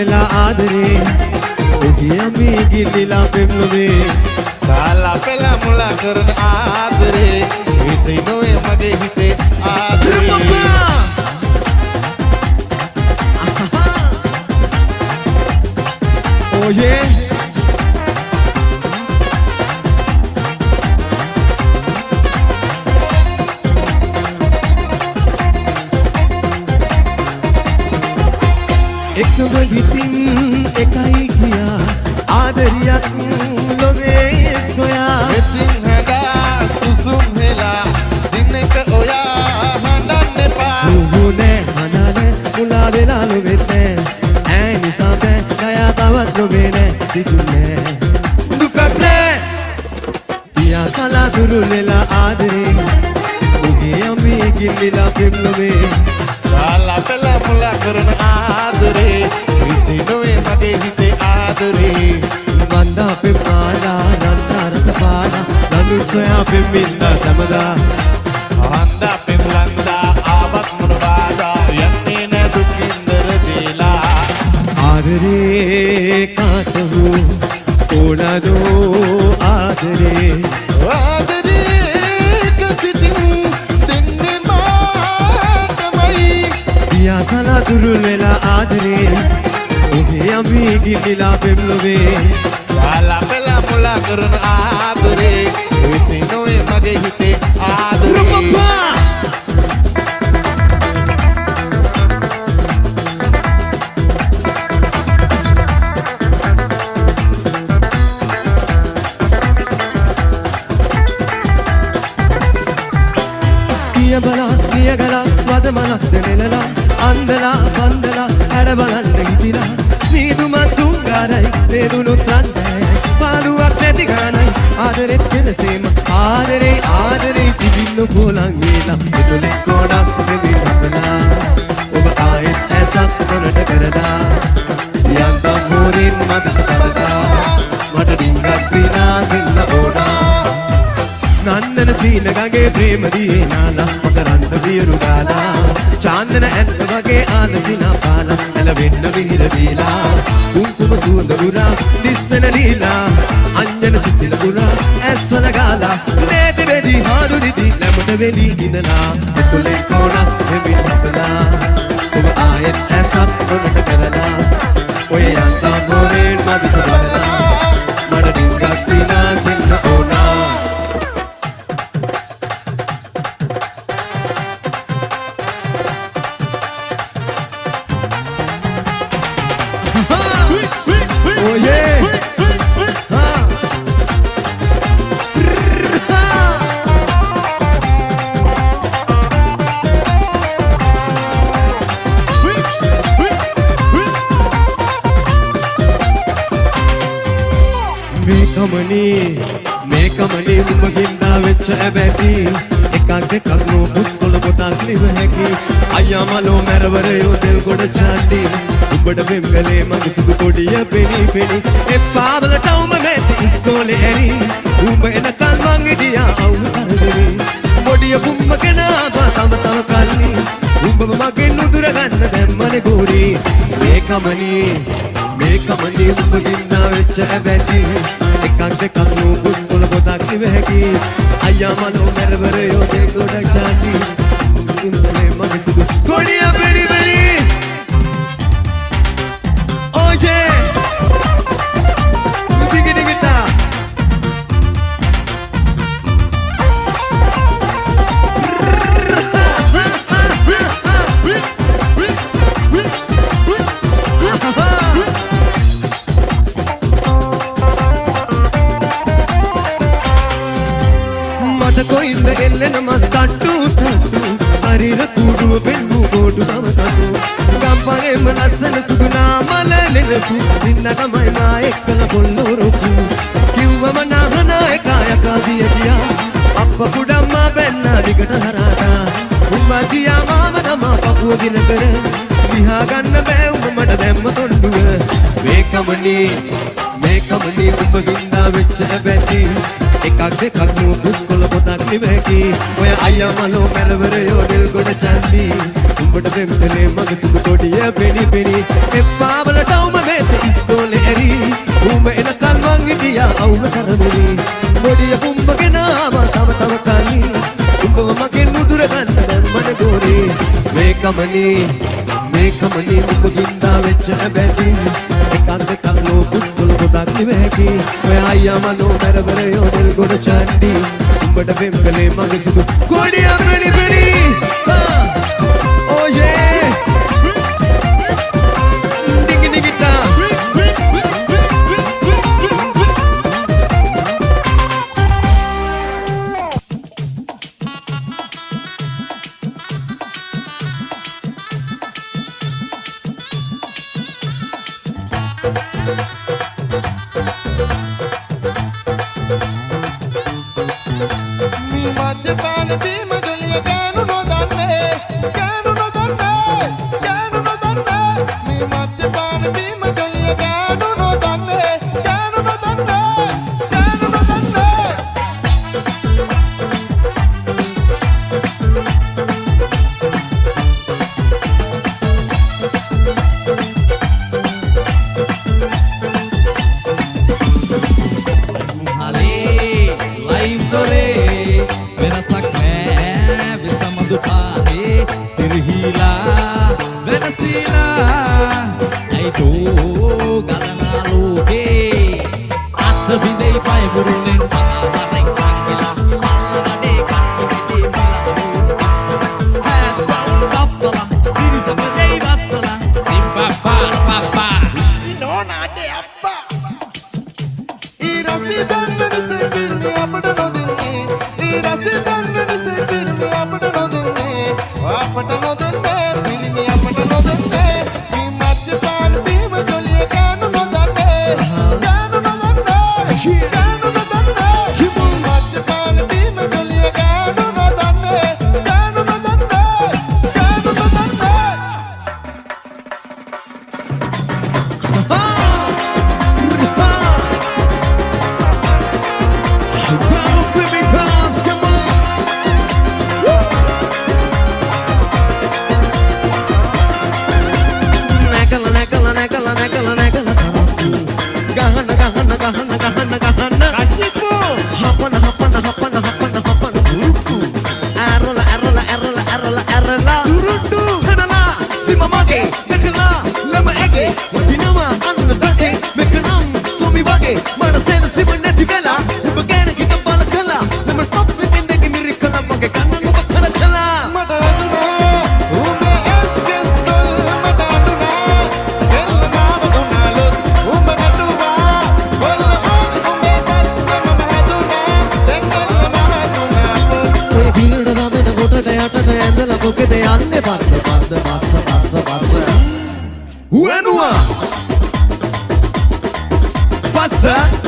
වෙලා ආදරේ ඔහේ අපි ගිලිලා පෙම්ලුවේ කාලා පෙලා මුලා කරන ආදරේ විසි නොවේ මගේ හිතේ ආදරේ Oh yeah. එකම හිතින් එකයි ගියා ආදරියක් ලොවේ සොයා ඉතින් හැඩා සුසුම් වෙලා දිනක ඔයා හඬන්න එපා නුඹනේ හඬන්නේ මුලා වෙලා ලොවෙන්නේ ඈ නිසා බෑ ගයා තවත් ලොවේ නෑ සිදුන්නේ දුකක් නෑ පියා සලා දුරු වෙලා ආදරේ ඔහේ අපි ගිලිලා පෙම්ලුවේ කාලා පෙලා මුලා කරන ආදරේ විසි නොවේ මගේ හිතේ ආදරේ වන්දා පෙම්මාලා රන්දා රසපාලා නඳු සොයා පෙම්මින්දා සමදා වන්දා පෙම්ලන්දා ආවත් මුරවාදා යන්නේ නැ දුකින්දර දේලා ආදරේ කාට වූ ඕනදෝ ආදරේ ආදරේ කසිතින් දෙන්නේ මාතමයි පියාසලා දුරු වෙලා ආදරේ ඔහේ අපි ගිලිලා පෙම්ලුවේ කාලා පෙලා මුලා කරන ආදරේ විසි නොවේ මගේ හිතේ ආදරේ බලා නියගලා වද මනක් දෙනෙලලා අන්දලා බන්දලා හැඩ බලන්න හිතිලා නීදුමත් සුංගාරයි වේදුනුත් රන්ටයි පාළුවක් නැති ගානයි ආදරෙත් කෙලසේම ආදරේ ආදරේ සිබිල්ලු පොලන් වේලා එතුලේ කොඩක් දෙවි නපලා ඔබ ආයෙත් ඇසක් කොනට කරලා යන්තම් හොරින් මදස කරලා මට ඩිංගක් සීනාසෙන්න ඕනා නන්දන සීන ගගේ ප්‍රේම දියේ නාලා මකරන්ත වියරු ගාලා චාන්දන ඇත්ත වගේ ආනසිනා පාලා එළවෙන්න විහිර දීලා කුංකුම සුවඳ උරා දිස්සන ලීලා අංජන සිසිල උරා ඇස්වල ගාලා නේද වෙඩි හාඩු දිදි නැමට වෙලි ඉඳලා එතුලේ කොණක් දෙවි නපලා ඔබ ආයෙත් ඇසක් කොනට කරලා ඔය යන්තා නෝරෙන් මදිස බලලා මට ඩිංගක් සීනා සෙන්න ඕනා Oh yeah! මේකමනේ උඹගින්දා වෙච්ච ඇබැති එකක් දෙකක් නෝ පුස්කොළ පොතක් ලිව හැකි අයියා මලෝ මැරවරයෝ දෙල් ගොඩ චාටි උඹට වෙම්ගලේ මගේ සුදු පොඩිය පෙනී පෙනී එපා බලටවුම මැති ඉස්කෝලේ ඇරි උඹ එනකල් මං හිටියා අවුල් කරදරේ පොඩිය පුම්මගෙන ආවා තම කල්ලි උඹව මගෙන් උදුර ගන්න දැම්මනේ ගෝරි මේකමනේ උඹගින්දා වෙච්ච ඇබැති එකක් දෙකක් නෝ පුස්කොළ පොතක් ලිව හැකි අයියා මලෝ මැරවරයෝ දෙල් ගොඩ චාටි උඹේ මගේ සුදු පොඩිය පෙනී පෙනී Oye, digga digga da. මට කොයින්ද එල්ලෙන මස් තට්ටු ශරීර කුඩුව පෙන්නු කොටු තම තට්ටු ගම්පරේම ලස්සන සුදු නාමල නෙලපු දින්න තමයි මා එක්කල පොල්ලොරොපු කිව්වම නහන එකයක දිය ගියා අප්ප කුඩම්ම බැන්න දිගට හරහා උඹ දියා මාම තමා පපුව ගින කර විහා ගන්න බෑ උඹ මට දැම්ම තොණ්ඩුව මේකමනේ උඹ ගින්දා වෙච්ච ඇබැති එකක් දෙකක් නෝ පුස්කොළ පොතක් නිවැකි ඔය අයියා මලෝ මැරවරයෝ දෙල් ගොඩ චන්දි උඹට වෙම්බලේ මග සුදු කොඩිය පෙනි පෙනි එප්පාවලට උම මේත ඉස්කෝලේ ඇරි උඹ එනකන් මං හිටියා අවුල කරමුනි බොඩිය පුම්බගෙන ආව තව කනි උඹව මගෙන් මුදුර ගන්න දැන් මඩ ගෝරේ මේකමනි උඹ ගින්දා වෙච්ච බැටි එකන්ද කල්ලෝ පුස්කොල ගොඩක් නිවැකි ඔය අයියා මලෝ මැරවරයෝ දෙල් ගොඩ චන්දි උඹට වෙම්බලේ මග සුදු කොඩිය පෙනි පෙනි oh yeah ding ding da මද්‍යපාන බීම ජොලිය ගෑනු නොදන්නේ මේ මද්‍යපාන බීම ජොලිය ගෑනු නොදන්නේ Passa